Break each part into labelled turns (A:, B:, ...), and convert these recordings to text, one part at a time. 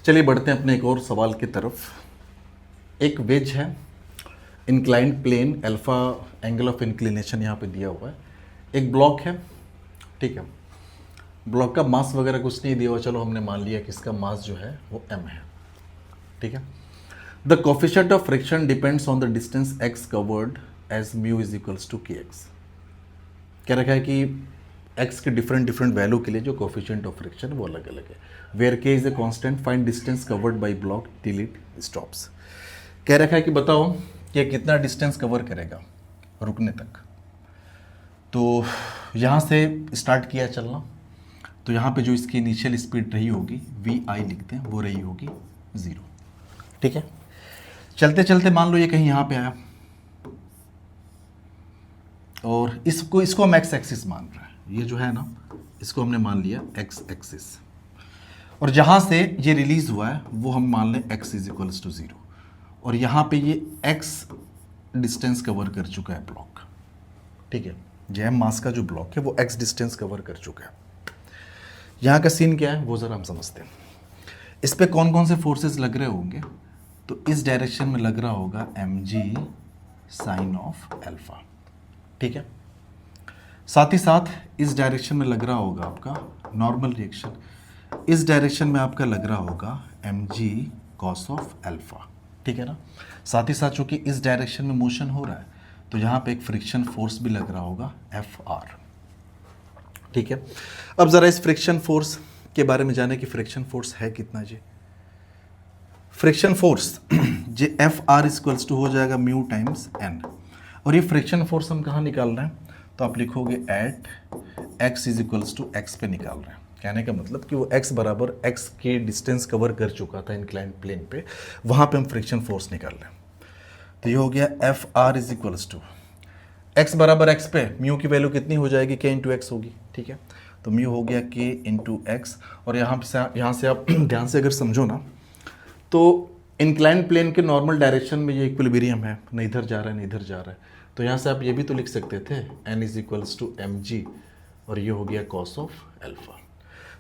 A: चलिए बढ़ते हैं अपने एक और सवाल की तरफ। एक वेज है, inclined plane, alpha angle of inclination यहाँ पे दिया हुआ है। एक ब्लॉक है, ठीक है। ब्लॉक का मास वगैरह कुछ नहीं दिया हुआ, चलो हमने मान लिया कि इसका मास जो है वो m है, ठीक है। The coefficient of friction depends on the distance x covered as mu is equals to kx। कह रखा है कि x के डिफरेंट वैल्यू के लिए जो कोफिशिएंट ऑफ फ्रिक्शन वो अलग अलग है। Where k is a constant, find distance covered by block till it stops. कह रखा है कि बताओ कि कितना डिस्टेंस कवर करेगा रुकने तक। तो यहाँ से स्टार्ट किया चलना, तो यहाँ पे जो इसकी इनिशियल स्पीड रही होगी vi लिखते हैं, वो रही होगी 0, ठीक है। चलते चलते मान लो ये कहीं यहाँ पे आया और इसको हम एक्स एक्सिस मान रहे हैं। ये जो है ना, इसको हमने मान लिया एक्स एक्सिस, और जहाँ से ये रिलीज हुआ है वो हम मान लें x इज इक्वल्स टू 0, और यहाँ पे ये x डिस्टेंस कवर कर चुका है ब्लॉक, ठीक है। जैम मास का जो ब्लॉक है वो x डिस्टेंस कवर कर चुका है। यहाँ का सीन क्या है वो ज़रा हम समझते हैं। इस पे कौन कौन से फोर्सेस लग रहे होंगे, तो इस डायरेक्शन में लग रहा होगा mg साइन ऑफ अल्फा, ठीक है। साथ ही साथ इस डायरेक्शन में लग रहा होगा आपका नॉर्मल रिएक्शन, इस डायरेक्शन में आपका लग रहा होगा mg कॉस ऑफ अल्फा, ठीक है ना। साथ ही साथ चूंकि इस डायरेक्शन में मोशन हो रहा है तो यहाँ पे एक फ्रिक्शन फोर्स भी लग रहा होगा Fr, ठीक है। अब ज़रा इस फ्रिक्शन फोर्स के बारे में जाने कि फ्रिक्शन फोर्स है कितना जी। फ्रिक्शन फोर्स जी Fr इक्वल्स टू हो जाएगा म्यू टाइम्स n, और ये फ्रिक्शन फोर्स हम कहाँ निकाल रहे हैं, तो आप लिखोगे at x is equals to x पे निकाल रहे हैं। कहने का मतलब कि वो x बराबर x के डिस्टेंस कवर कर चुका था इंक्लाइंड प्लेन पे, वहाँ पे हम फ्रिक्शन फोर्स निकाल रहे हैं। तो ये हो गया Fr is equals to x बराबर x पे म्यू की वैल्यू कितनी हो जाएगी, k इंटू एक्स होगी, ठीक है। तो म्यू हो गया k इंटू एक्स, और यहाँ से आप ध्यान से अगर समझो ना, तो इंक्लाइंड प्लेन के नॉर्मल डायरेक्शन में ये इक्विलिब्रियम है, न इधर जा रहा है न इधर जा रहा है। तो यहाँ से आप ये भी तो लिख सकते थे n is equals to mg, और ये हो गया कॉस ऑफ अल्फा।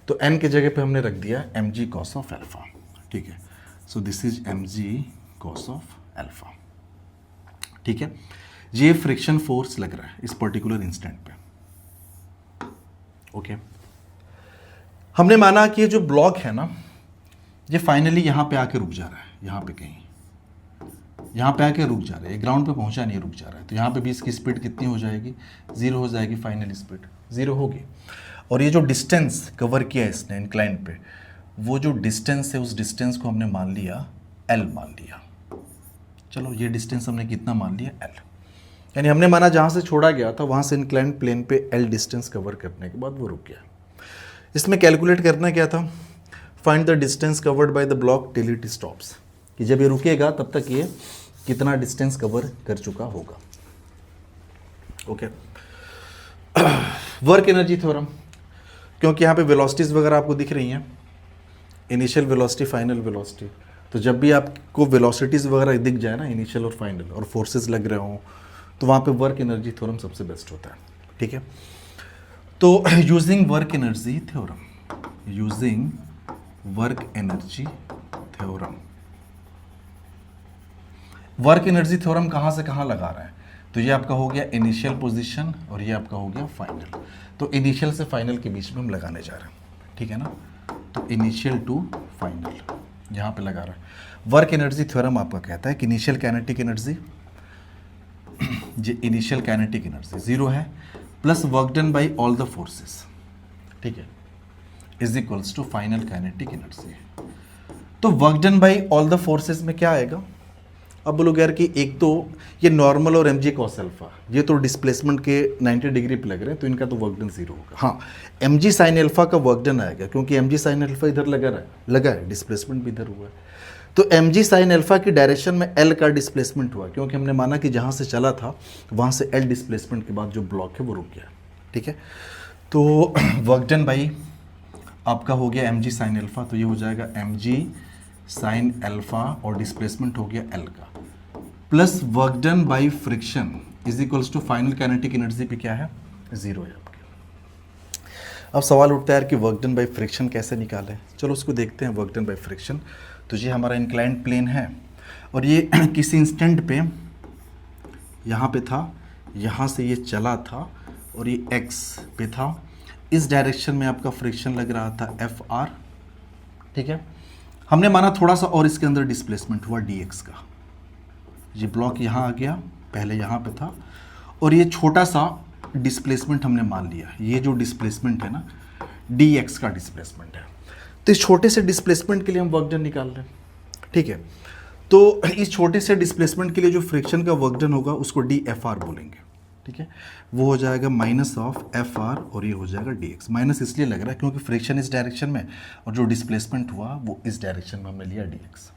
A: तो n के जगह पे हमने रख दिया mg कॉस ऑफ अल्फा, ठीक है। So this is mg cos of alpha, ठीक है। ये फ्रिक्शन फोर्स लग रहा है इस पर्टिकुलर इंस्टेंट पे, ओके। हमने माना कि ये जो ब्लॉक है ना, ये फाइनली यहाँ पे आके रुक जा रहा है, यहाँ पे कहीं यहाँ पे आके रुक जा रहा है, ये ग्राउंड पे पहुँचा नहीं, रुक जा रहा है। तो यहाँ पे भी इसकी स्पीड कितनी हो जाएगी, 0 हो जाएगी, फाइनल स्पीड 0 होगी। और ये जो डिस्टेंस कवर किया है इसने इंक्लाइन पे, वो जो डिस्टेंस है उस डिस्टेंस को हमने मान लिया L मान लिया। चलो ये डिस्टेंस हमने कितना मान लिया, L, यानी हमने माना जहाँ से छोड़ा गया था वहाँ से इंक्लाइन प्लेन पे L डिस्टेंस कवर करने के बाद वो रुक गया। इसमें कैलकुलेट करना क्या था, find the distance covered by the block till it stops, कि जब ये रुकेगा तब तक ये कितना डिस्टेंस कवर कर चुका होगा, ओके। वर्क एनर्जी थ्योरम, क्योंकि यहाँ पे वेलोसिटीज़ वगैरह आपको दिख रही हैं, इनिशियल वेलोसिटी, फाइनल वेलोसिटी। तो जब भी आपको वेलोसिटीज़ वगैरह दिख जाए ना, इनिशियल और फाइनल, और फोर्सेस लग रहे हों, तो वहाँ पे वर्क एनर्जी थ्योरम सबसे बेस्ट होता है, ठीक है। तो using work energy theorem, using work energy theorem, work energy theorem कहाँ से कहाँ लगा रहा है, तो ये आपका हो गया इनिशियल पोजीशन और ये आपका हो गया फाइनल। तो इनिशियल से फाइनल के बीच में हम लगाने जा रहे हैं, ठीक है ना। तो इनिशियल टू फाइनल यहाँ पे लगा रहा है। वर्क एनर्जी थ्योरम आपका कहता है कि इनिशियल काइनेटिक एनर्जी, जो इनिशियल काइनेटिक एनर्जी 0 है, plus work done by all the forces, ठीक है, is equals to final kinetic energy. तो work done by all the forces में क्या आएगा, अब बोलोगे यार कि एक तो ये नॉर्मल और mg कॉस अल्फा, ये तो डिस्प्लेसमेंट के 90 डिग्री पे लग रहे हैं, तो इनका तो वर्क डन 0 होगा। हाँ, mg साइन अल्फा का वर्क डन आएगा, क्योंकि mg साइन अल्फा इधर लगा है, डिस्प्लेसमेंट भी इधर हुआ है। तो mg साइन अल्फा की डायरेक्शन में l का डिस्प्लेसमेंट हुआ, क्योंकि हमने माना कि जहाँ से चला था वहाँ से l डिस्प्लेसमेंट के बाद जो ब्लॉक है वो रुक गया, ठीक है। तो वर्क डन बाई आपका हो गया mg साइन अल्फा, तो ये हो जाएगा mg साइन अल्फा और डिस्प्लेसमेंट हो गया L का, plus work done by friction is equals to final kinetic energy पे क्या है, 0 है आपके। अब सवाल उठता है यार कि वर्क डन बाय फ्रिक्शन कैसे निकालें। चलो उसको देखते हैं। वर्क डन बाय फ्रिक्शन, तो ये हमारा इंक्लाइंड प्लेन है और ये किसी इंस्टेंट पे यहाँ पे था, यहाँ से ये चला था और ये एक्स पे था। इस डायरेक्शन में आपका फ्रिक्शन लग रहा था एफ आर, ठीक है। हमने माना थोड़ा सा और इसके अंदर डिस्प्लेसमेंट हुआ डी एक्स का। ये ब्लॉक यहाँ आ गया, पहले यहाँ पे था, और ये छोटा सा डिस्प्लेसमेंट हमने मान लिया। ये जो डिस्प्लेसमेंट है ना, डी एक्स का डिस्प्लेसमेंट है। तो इस छोटे से डिस्प्लेसमेंट के लिए हम वर्क डन निकाल रहे हैं, ठीक है। तो इस छोटे से डिस्प्लेसमेंट के लिए जो फ्रिक्शन का वर्क डन होगा उसको डी एफ आर बोलेंगे, ठीक है। वो हो जाएगा माइनस ऑफ एफ आर और ये हो जाएगा डी एक्स। माइनस इसलिए लग रहा है क्योंकि फ्रिक्शन इस डायरेक्शन में और जो डिस्प्लेसमेंट हुआ वो इस डायरेक्शन में हमने लिया डी एक्स।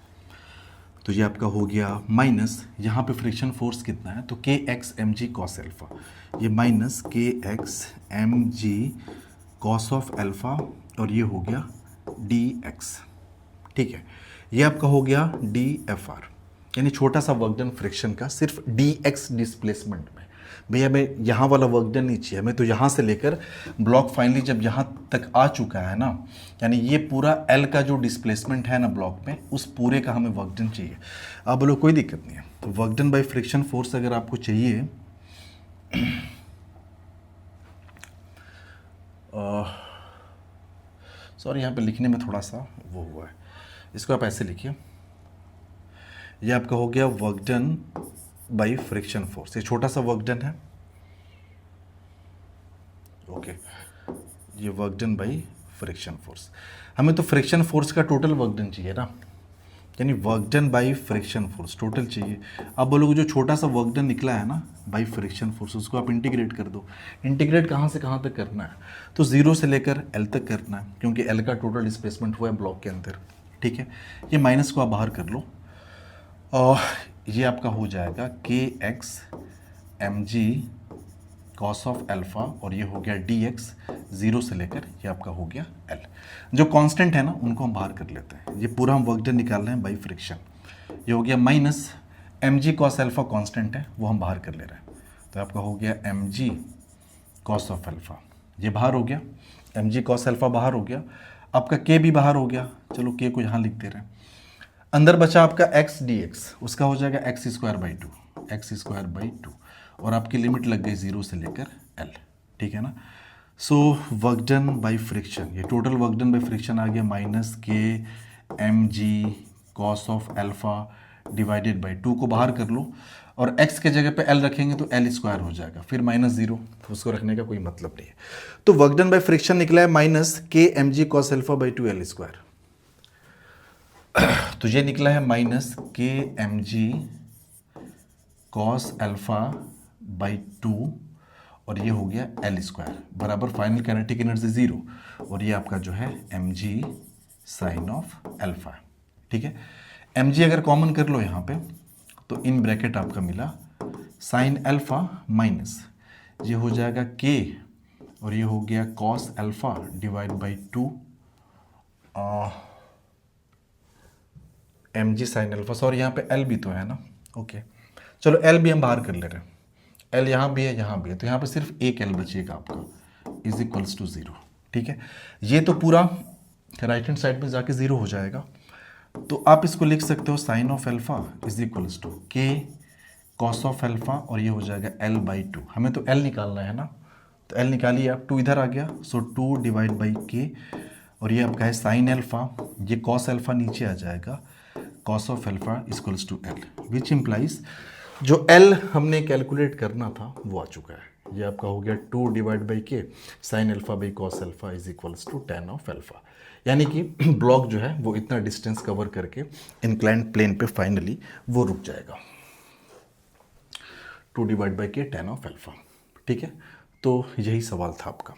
A: तो ये आपका हो गया माइनस, यहाँ पे फ्रिक्शन फोर्स कितना है तो k x m g cos alpha, ये minus k x m g cos of alpha और ये हो गया डी एक्स, ठीक है। ये आपका हो गया डी एफ आर, यानी छोटा सा वर्क डन फ्रिक्शन का सिर्फ डी एक्स डिस्प्लेसमेंट में। भैया हमें यहाँ वाला वर्क डन नहीं चाहिए, हमें तो यहाँ से लेकर ब्लॉक फाइनली जब यहाँ तक आ चुका है ना, यानी ये पूरा एल का जो डिस्प्लेसमेंट है ना ब्लॉक में, उस पूरे का हमें वर्क डन चाहिए। अब बोलो कोई दिक्कत नहीं है। तो work done by friction force अगर आपको चाहिए सॉरी यहाँ पे लिखने में थोड़ा सा वो हुआ है, इसको आप ऐसे लिखिए। ये आपका हो गया work done by friction force, ये छोटा सा वर्क डन है, ओके। ये work done by friction force, हमें तो फ्रिक्शन फोर्स का टोटल वर्क डन चाहिए ना, यानी work done by friction force total चाहिए। अब बोलोगे जो छोटा सा वर्क डन निकला है ना बाई फ्रिक्शन फोर्स, उसको आप इंटीग्रेट कर दो। इंटीग्रेट कहाँ से कहाँ तक करना है तो ज़ीरो से लेकर एल तक करना है, क्योंकि एल का टोटल डिस्प्लेसमेंट हुआ है ब्लॉक के अंदर, ठीक है। ये माइनस को आप बाहर कर लो और ये आपका हो जाएगा k x m g cos of alpha और ये हो गया डी एक्स, ज़ीरो से लेकर ये आपका हो गया एल। जो कांस्टेंट है ना उनको हम बाहर कर लेते हैं। ये पूरा हम वर्क डन निकाल रहे हैं बाई फ्रिक्शन। ये हो गया minus m g cos alpha constant है, वो हम बाहर कर ले रहे हैं। तो आपका हो गया m g cos of alpha, ये बाहर हो गया, एम जी कॉस एल्फा बाहर हो गया, आपका के भी बाहर हो गया। चलो के को यहाँ लिख दे रहे हैं। अंदर बचा आपका एक्स डी एक्स, उसका हो जाएगा x square by two, x square by two, और आपकी लिमिट लग गई ज़ीरो से लेकर एल, ठीक है ना। So work done by friction, ये total work done by friction आ गया minus k m g cos of alpha divided by two, को बाहर कर लो और x के जगह पे l रखेंगे तो एल स्क्वायर हो जाएगा, फिर माइनस ज़ीरो, तो उसको रखने का कोई मतलब नहीं है। तो वर्क डन बाई फ्रिक्शन निकला है minus k m g cos alpha by two l square. तो ये निकला है minus k m g cos alpha by two और ये हो गया एल स्क्वायर बराबर फाइनल काइनेटिक एनर्जी ज़ीरो, और ये आपका जो है m g sine of alpha, ठीक है। एम जी अगर कॉमन कर लो यहाँ पे तो इन ब्रैकेट आपका मिला साइन एल्फा माइनस ये हो जाएगा के और ये हो गया cos alpha divide by two m g sine alpha. Sorry यहाँ पे एल भी तो है ना, ओके। चलो एल भी हम बाहर कर ले रहे हैं, एल यहाँ भी है यहाँ भी है, तो यहाँ पे सिर्फ एक एल बचेगा आपका इज इक्वल्स टू ज़ीरो, ठीक है। ये तो पूरा राइट हैंड साइड में जाके ज़ीरो हो जाएगा, तो आप इसको लिख सकते हो sine of alpha is equals to k cos of alpha और ये हो जाएगा एल बाई टू। हमें तो एल निकालना है ना, तो एल निकालिए आप, टू इधर आ गया, सो टू डिवाइड बाई के और ये आपका है साइन एल्फा, ये कॉस एल्फा नीचे आ जाएगा, cos of alpha equals to l, which implies जो एल हमने कैलकुलेट करना था वो आ चुका है। ये आपका हो गया two divide by k sine alpha by cos alpha is equals to tan of alpha, यानी कि ब्लॉक जो है वो इतना डिस्टेंस कवर करके इंक्लाइंड प्लेन पे फाइनली वो रुक जाएगा। Two divide by k tan of alpha, ठीक है। तो यही सवाल था आपका।